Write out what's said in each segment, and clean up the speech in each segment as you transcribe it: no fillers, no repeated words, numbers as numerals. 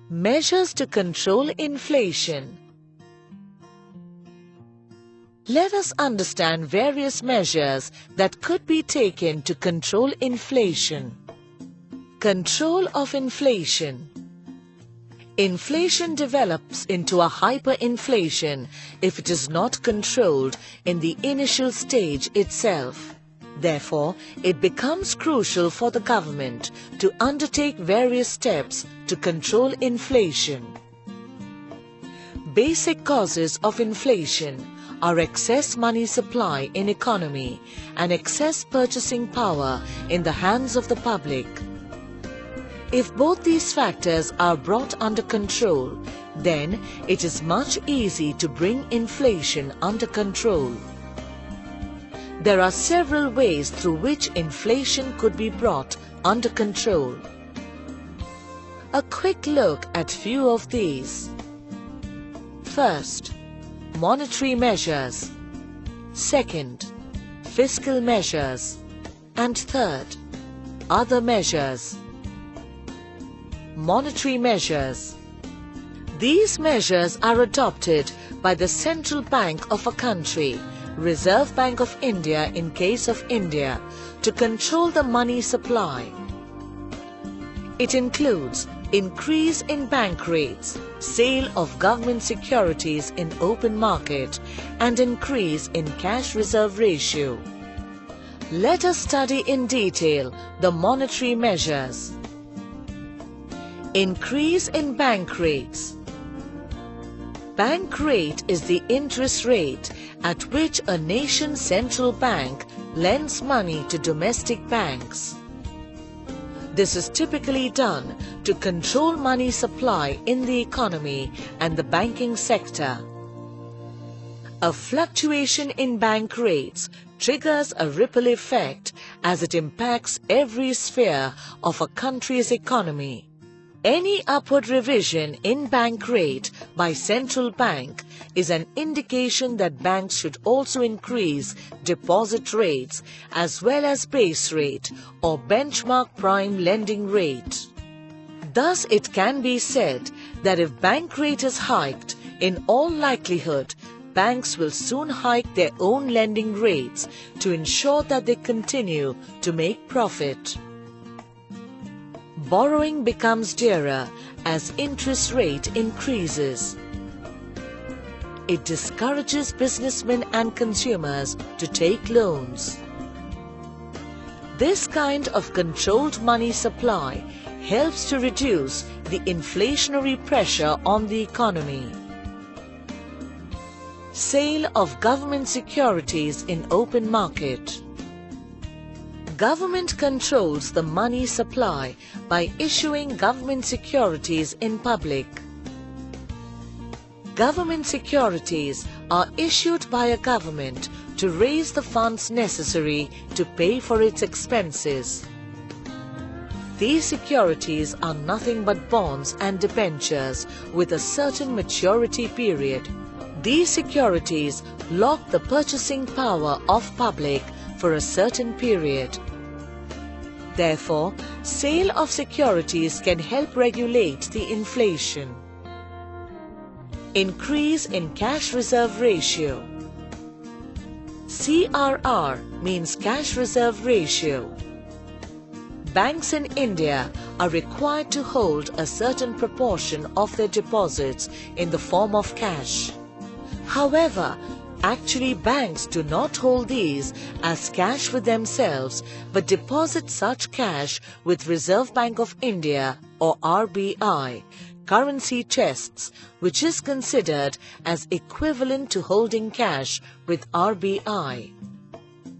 Measures to control inflation. Let us understand various measures that could be taken to control inflation. Control of inflation. Inflation develops into a hyperinflation if it is not controlled in the initial stage itself. Therefore, it becomes crucial for the government to undertake various steps to control inflation. Basic causes of inflation are excess money supply in economy and excess purchasing power in the hands of the public. If both these factors are brought under control, then it is much easier to bring inflation under control. There are several ways through which inflation could be brought under control. A quick look at few of these. First, monetary measures. Second, fiscal measures. And third, other measures. Monetary measures. These measures are adopted by the central bank of a country, Reserve Bank of India in case of India, to control the money supply. It includes increase in bank rates, sale of government securities in open market, and increase in cash reserve ratio. Let us study in detail the monetary measures. Increase in bank rates. Bank rate is the interest rate at which a nation's central bank lends money to domestic banks. This is typically done to control money supply in the economy and the banking sector. A fluctuation in bank rates triggers a ripple effect as it impacts every sphere of a country's economy. Any upward revision in bank rate by central bank is an indication that banks should also increase deposit rates as well as base rate or benchmark prime lending rate. Thus, it can be said that if bank rate is hiked, in all likelihood, banks will soon hike their own lending rates to ensure that they continue to make profit. Borrowing becomes dearer as interest rate increases. It discourages businessmen and consumers to take loans. This kind of controlled money supply helps to reduce the inflationary pressure on the economy. Sale of government securities in open market. Government controls the money supply by issuing government securities in public. Government securities are issued by a government to raise the funds necessary to pay for its expenses. These securities are nothing but bonds and debentures with a certain maturity period. These securities lock the purchasing power of public for a certain period. Therefore, sale of securities can help regulate the inflation. Increase in cash reserve ratio. CRR means cash reserve ratio. Banks in India are required to hold a certain proportion of their deposits in the form of cash. However, actually, banks do not hold these as cash with themselves but deposit such cash with Reserve Bank of India or RBI, currency chests, which is considered as equivalent to holding cash with RBI.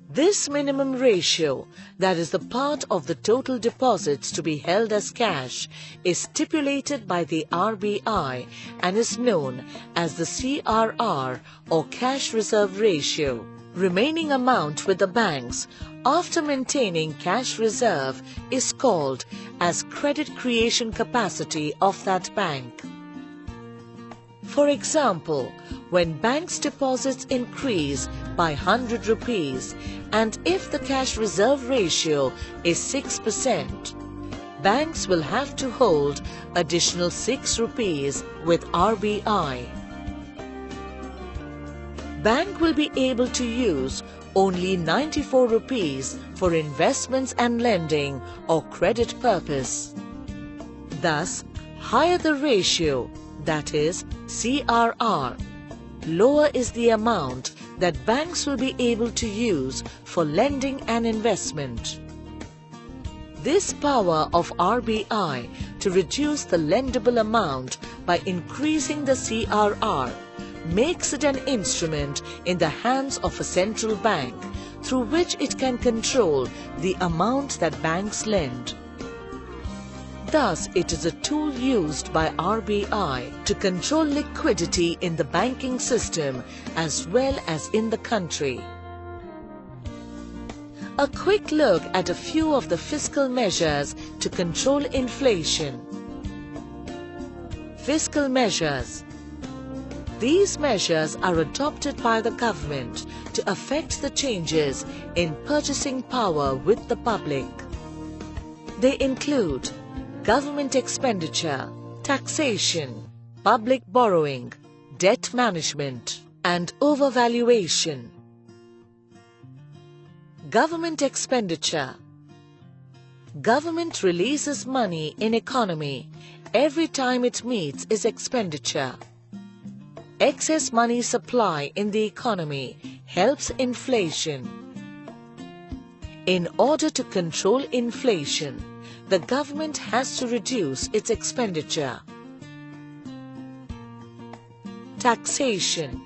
This minimum ratio, that is the part of the total deposits to be held as cash, is stipulated by the RBI and is known as the CRR or cash reserve ratio. Remaining amount with the banks after maintaining cash reserve is called as credit creation capacity of that bank. For example, when banks' deposits increase by 100 rupees and if the cash reserve ratio is 6%, banks will have to hold additional 6 rupees with RBI. Bank will be able to use only 94 rupees for investments and lending or credit purpose. Thus, higher the ratio, that is CRR, lower is the amount that banks will be able to use for lending and investment. This power of RBI to reduce the lendable amount by increasing the CRR makes it an instrument in the hands of a central bank through which it can control the amount that banks lend. Thus, it is a tool used by RBI to control liquidity in the banking system as well as in the country. A quick look at a few of the fiscal measures to control inflation. Fiscal measures. These measures are adopted by the government to affect the changes in purchasing power with the public. They include government expenditure, taxation, public borrowing, debt management, and overvaluation. Government expenditure. Government releases money in economy every time it meets its expenditure. Excess money supply in the economy helps inflation. In order to control inflation, the government has to reduce its expenditure. Taxation.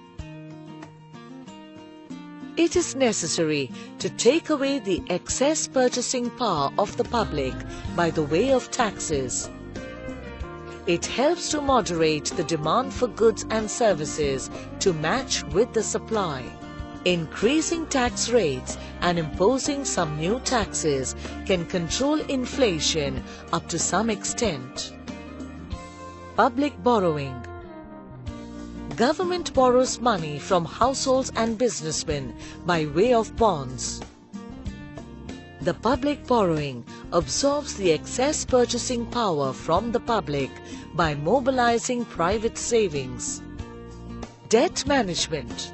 It is necessary to take away the excess purchasing power of the public by the way of taxes. It helps to moderate the demand for goods and services to match with the supply. Increasing tax rates and imposing some new taxes can control inflation up to some extent. Public borrowing. Government borrows money from households and businessmen by way of bonds. The public borrowing absorbs the excess purchasing power from the public by mobilizing private savings. Debt management.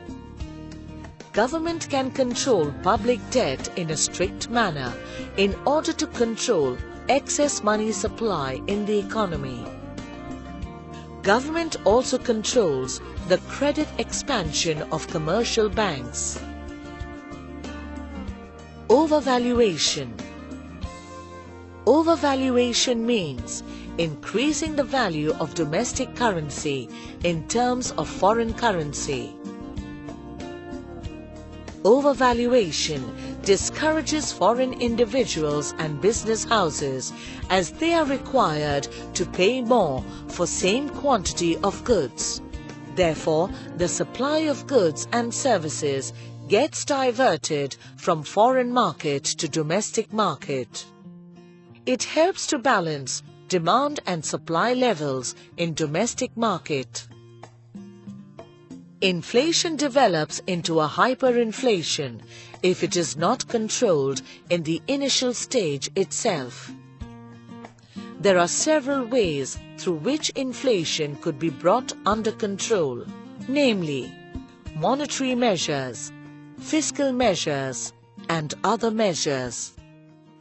Government can control public debt in a strict manner in order to control excess money supply in the economy. Government also controls the credit expansion of commercial banks. Overvaluation. Overvaluation means increasing the value of domestic currency in terms of foreign currency. Overvaluation discourages foreign individuals and business houses as they are required to pay more for same quantity of goods. Therefore, the supply of goods and services gets diverted from foreign market to domestic market. It helps to balance demand and supply levels in domestic market. Inflation develops into a hyperinflation if it is not controlled in the initial stage itself. There are several ways through which inflation could be brought under control, namely monetary measures, fiscal measures, and other measures.